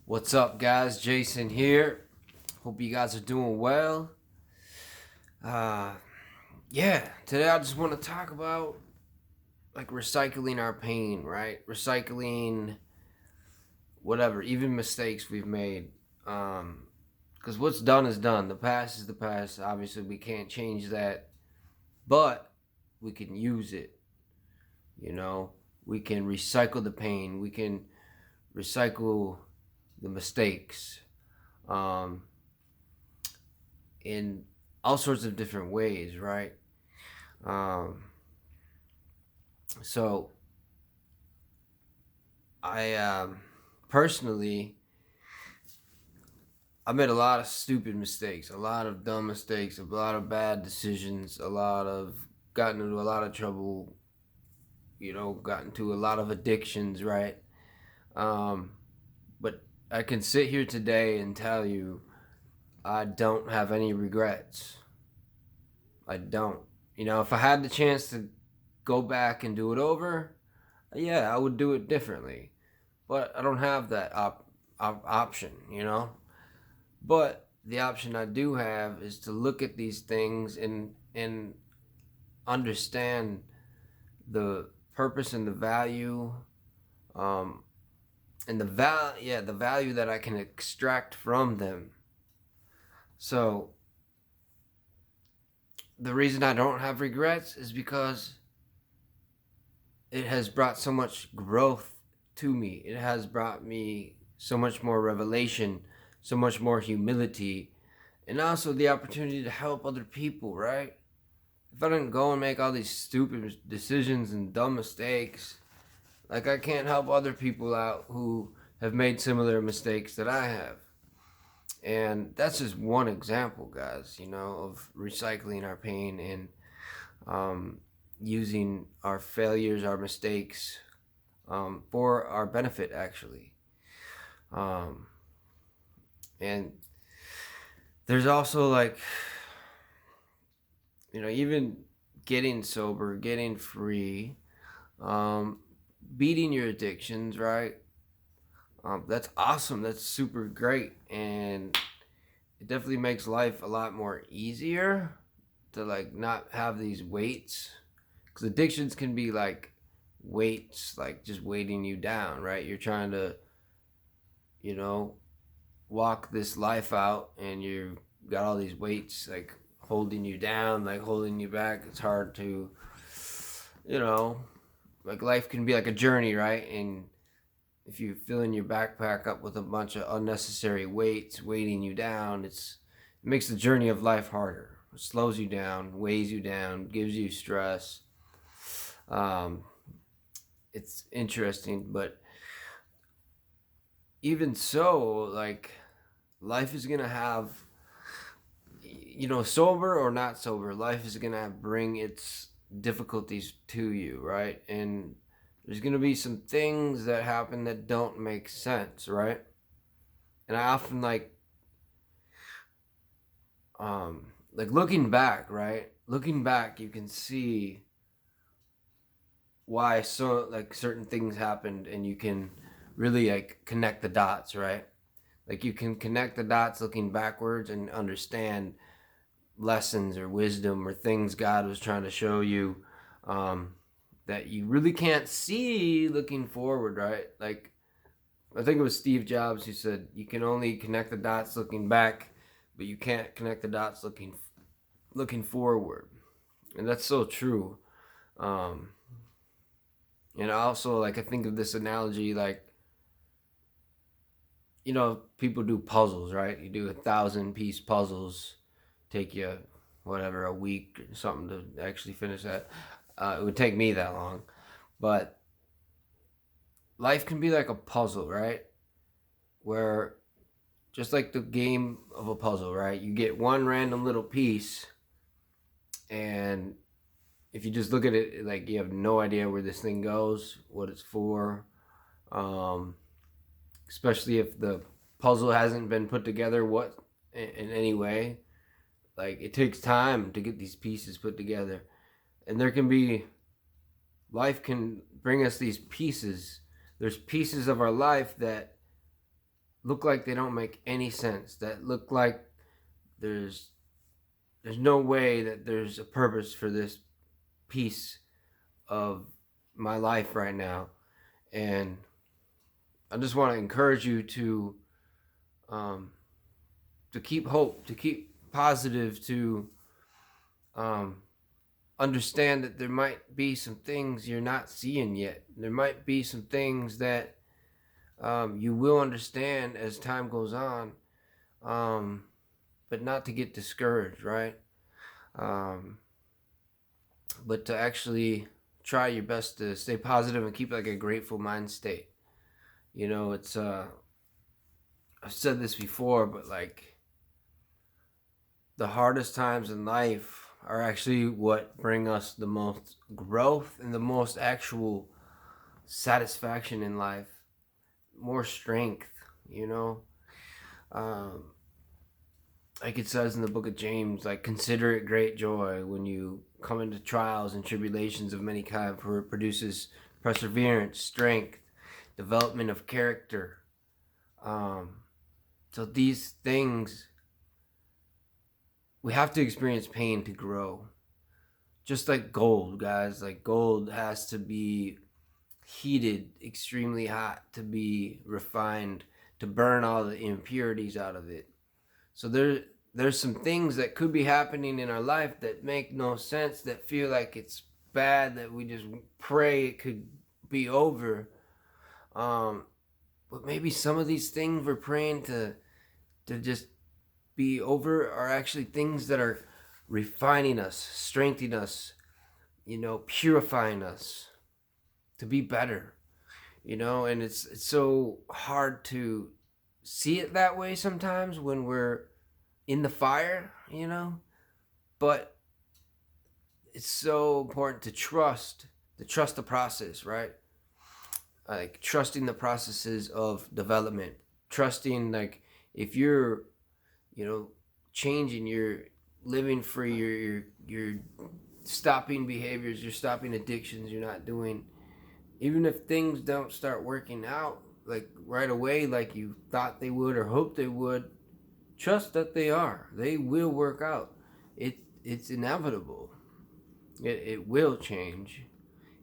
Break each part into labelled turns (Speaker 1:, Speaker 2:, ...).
Speaker 1: What's up, guys? Jason here. Hope you guys are doing well. Uh, today I just want to talk about like recycling our pain, right? Recycling whatever, even mistakes we've made. Because what's done is done. The past is the past. Obviously, we can't change that, but we can use it. You know, we can recycle the pain. We can recycle the mistakes. Um, in all sorts of different ways, right? Um, so I personally, I made a lot of stupid mistakes, a lot of dumb mistakes, a lot of bad decisions, gotten into a lot of trouble, got into a lot of addictions, right? Um, but I can sit here today and tell you I don't have any regrets. I don't. If I had the chance to go back and do it over, yeah, I would do it differently. But I don't have that option, But the option I do have is to look at these things and understand the purpose and the value, um, and the value that I can extract from them. So the reason I don't have regrets is because it has brought so much growth to me. It has brought me so much more revelation, so much more humility, and also the opportunity to help other people, right? If I didn't go and make all these stupid decisions and dumb mistakes, like I can't help other people out who have made similar mistakes that I have. And that's just one example, guys, of recycling our pain and um, using our failures, our mistakes, for our benefit, actually. Um, and there's also like, even getting sober, getting free, um, beating your addictions, right? That's awesome. That's super great. And it definitely makes life a lot more easier to like not have these weights. Because addictions can be like weights, like just weighting you down, right? You're trying to, you know, walk this life out and you've got all these weights like holding you down, like holding you back. It's hard to, you know, like life can be like a journey, right? And if you filling your backpack up with a bunch of unnecessary weights weighting you down, it makes the journey of life harder. It slows you down, weighs you down, gives you stress. Um, it's interesting, but even so, like life is gonna have, sober or not sober, life is gonna bring its difficulties to you, right? And there's gonna be some things that happen that don't make sense, right? And I often like looking back, right? Looking back, you can see why certain things happened, and you can really like connect the dots, right? Like you can connect the dots looking backwards and understand lessons or wisdom or things God was trying to show you, um, that you really can't see looking forward, right? Like I think it was Steve Jobs who said you can only connect the dots looking back, but you can't connect the dots looking forward, and that's so true. Um, and also, like I think of this analogy, like people do puzzles, right? You do 1,000-piece puzzles, take you whatever a week or something to actually finish that. It would take me that long, but life can be like a puzzle, right? Where just like the game of a puzzle, right? You get one random little piece, and if you just look at it, like you have no idea where this thing goes, what it's for, um, especially if the puzzle hasn't been put together what in any way. Like it takes time to get these pieces put together, and there can be life can bring us these pieces. There's pieces of our life that look like they don't make any sense, that look like there's there's no way that there's a purpose for this piece of my life right now. And I just want to encourage you um, to keep hope, to keep positive, to um, understand that there might be some things you're not seeing yet. There might be some things that you will understand as time goes on, um, but not to get discouraged, right? Um, but to actually try your best to stay positive and keep like a grateful mind state. You know, it's I've said this before, but like the hardest times in life are actually what bring us the most growth and the most actual satisfaction in life, more strength, you know. Um, like it says in the book of James, like consider it great joy when you come into trials and tribulations of many kinds, for it produces perseverance, strength, development of character. Um, so these things, we have to experience pain to grow. Just like gold, guys, like gold has to be heated extremely hot to be refined, to burn all the impurities out of it. So there's some things that could be happening in our life that make no sense, that feel like it's bad, that we just pray it could be over. Um, but maybe some of these things we're praying to just be over are actually things that are refining us, strengthening us, you know, purifying us to be better, you know. And it's so hard to see it that way sometimes when we're in the fire, you know. But it's so important to trust the process, right? Like trusting the processes of development, trusting like if you're, you know, changing, you're living free, you're stopping behaviors, you're stopping addictions, you're not doing, even if things don't start working out like right away like you thought they would or hoped they would, trust that they will work out. It's inevitable. It will change.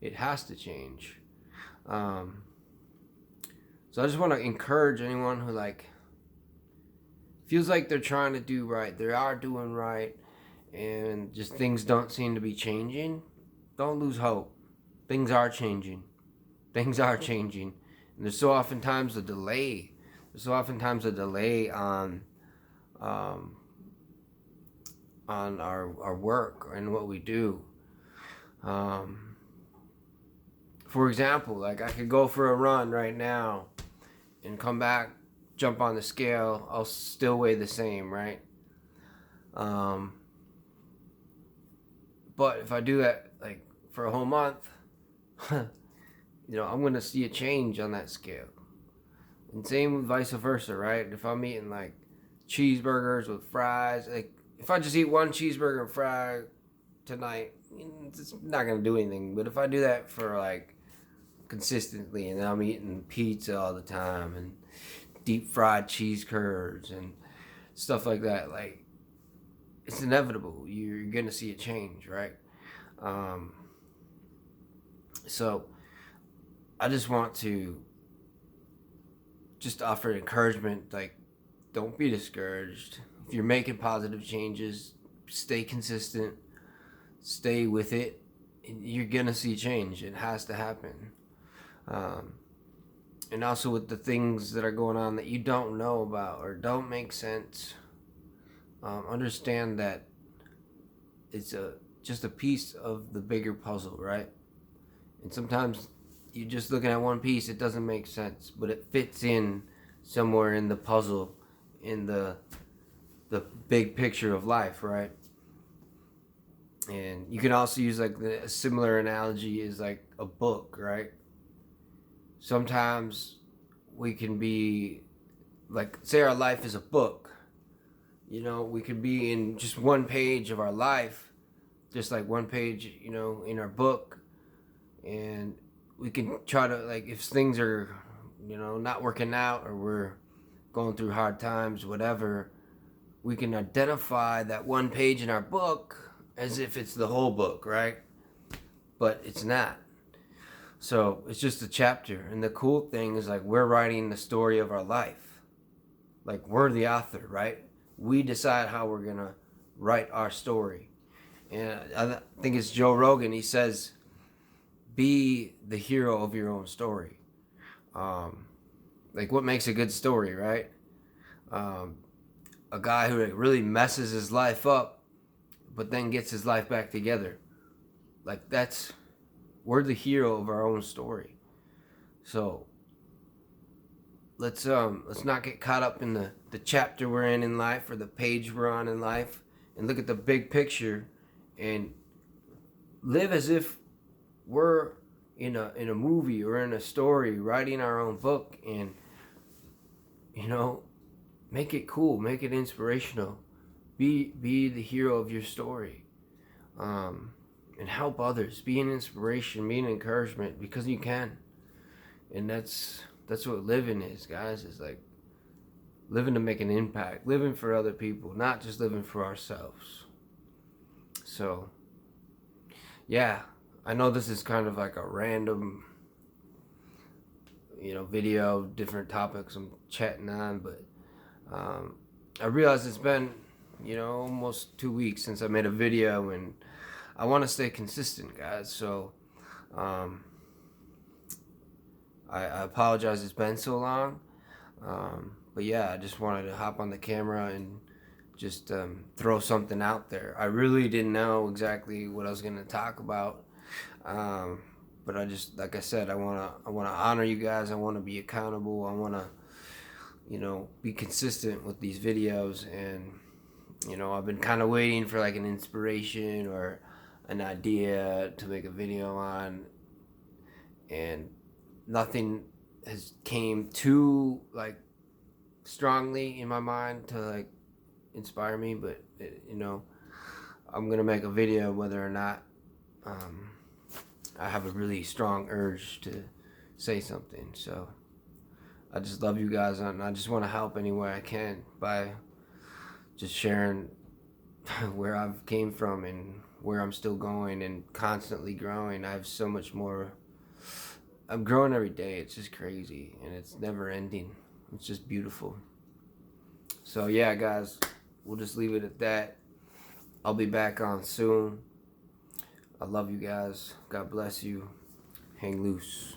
Speaker 1: It has to change. um so I just want to encourage anyone who like feels like they're trying to do right, they are doing right, and just things don't seem to be changing. Don't lose hope. Things are changing. Things are changing. And there's so oftentimes a delay. There's so oftentimes a delay um, on our work and what we do. Um, for example, like I could go for a run right now and come back, jump on the scale, I'll still weigh the same, right? Um, but if I do that like for a whole month, you know, I'm gonna see a change on that scale. And same with vice versa, right? If I'm eating like cheeseburgers with fries, like if I just eat one cheeseburger and fry tonight, it's not gonna do anything. But if I do that for like consistently, and I'm eating pizza all the time and deep fried cheese curds and stuff like that, like it's inevitable. You're gonna see a change, right? Um, so I just want to just offer encouragement, like don't be discouraged. If you're making positive changes, stay consistent, stay with it. You're gonna see change. It has to happen. Um, and also with the things that are going on that you don't know about or don't make sense, understand that it's a just a piece of the bigger puzzle, right? And sometimes you're just looking at one piece, it doesn't make sense, but it fits in somewhere in the puzzle, in the big picture of life, right? And you can also use like a similar analogy is like a book, right? Sometimes we can be like, say our life is a book, you know, we could be in just one page of our life, just like one page, you know, in our book. And we can try to like, if things are, you know, not working out or we're going through hard times, whatever, we can identify that one page in our book as if it's the whole book, right? But it's not. So it's just a chapter. And the cool thing is, like, we're writing the story of our life. Like, we're the author, right? We decide how we're going to write our story. And I think it's Joe Rogan. He says, be the hero of your own story. Like, what makes a good story, right? A guy who really messes his life up, but then gets his life back together. Like, we're the hero of our own story. So let's not get caught up in the chapter we're in life, or the page we're on in life, and look at the big picture and live as if we're in a movie or in a story, writing our own book, and make it cool, make it inspirational. Be the hero of your story, and help others. Be an inspiration, be an encouragement, because you can. And that's what living is, guys. It's like living to make an impact, living for other people, not just living for ourselves. So, yeah, I know this is kind of like a random, video, different topics I'm chatting on, but I realize it's been, almost 2 weeks since I made a video, and I want to stay consistent, guys. So, I apologize it's been so long. But yeah, I just wanted to hop on the camera and just throw something out there. I really didn't know exactly what I was going to talk about. But I just, like I said, I want to honor you guys. I want to be accountable. I want to, be consistent with these videos. And, I've been kind of waiting for like an inspiration or an idea to make a video on, and nothing has came too like strongly in my mind to like inspire me. But I'm gonna make a video whether or not I have a really strong urge to say something. So I just love you guys, and I just want to help any way I can by just sharing where I've came from and where I'm still going and constantly growing. I have so much more. I'm growing every day. It's just crazy, and it's never ending. It's just beautiful. So yeah, guys, we'll just leave it at that. I'll be back on soon. I love you guys. God bless you. Hang loose.